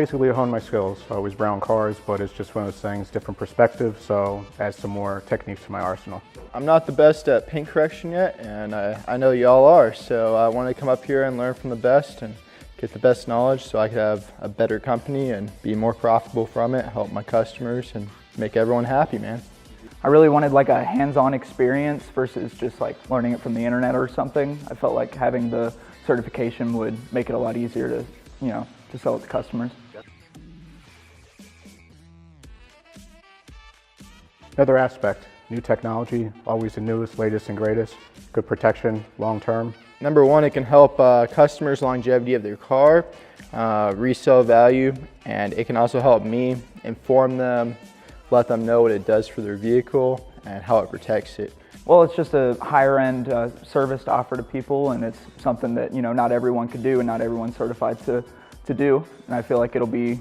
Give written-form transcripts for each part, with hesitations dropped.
basically to hone my skills. I always brown cars, but it's just one of those things, different perspective, so adds some more techniques to my arsenal. I'm not the best at paint correction yet, and I know y'all are, so I want to come up here and learn from the best and get the best knowledge so I could have a better company and be more profitable from it, help my customers, and make everyone happy, man. I really wanted like a hands-on experience versus just like learning it from the internet or something. I felt like having the certification would make it a lot easier to, to sell it to customers. Another aspect, new technology, always the newest, latest, and greatest. Good protection, long term. Number one, it can help customers' longevity of their car, resale value, and it can also help me inform them, let them know what it does for their vehicle and how it protects it. Well, it's just a higher-end service to offer to people, and it's something that not everyone could do and not everyone's certified to do. And I feel like it'll be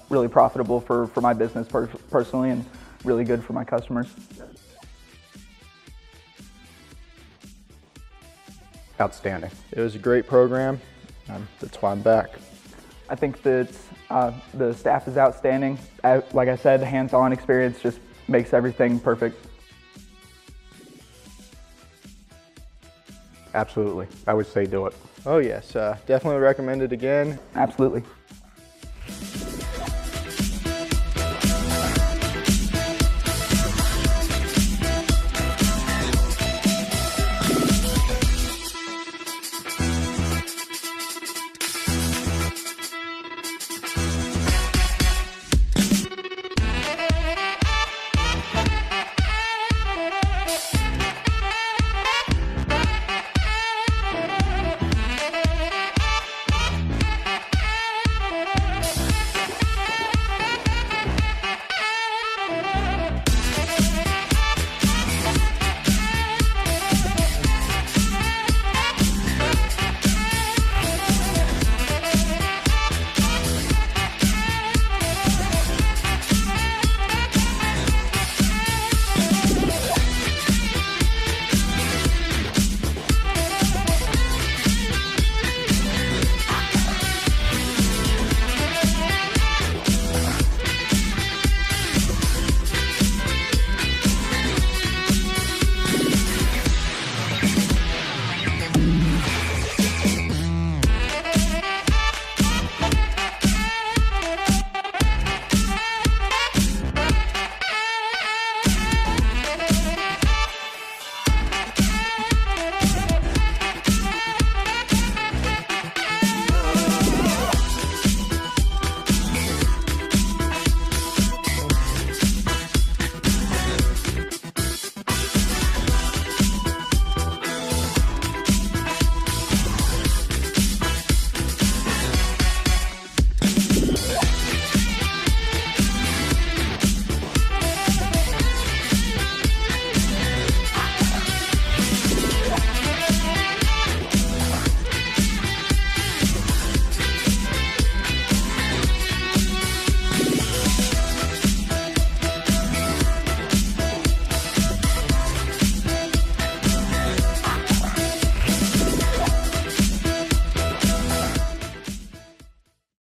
really profitable for my business personally, and really good for my customers. Outstanding. It was a great program. That's why I'm back. I think that the staff is outstanding. Like I said, the hands-on experience just makes everything perfect. Absolutely. I would say do it. Oh yes, definitely recommend it again. Absolutely.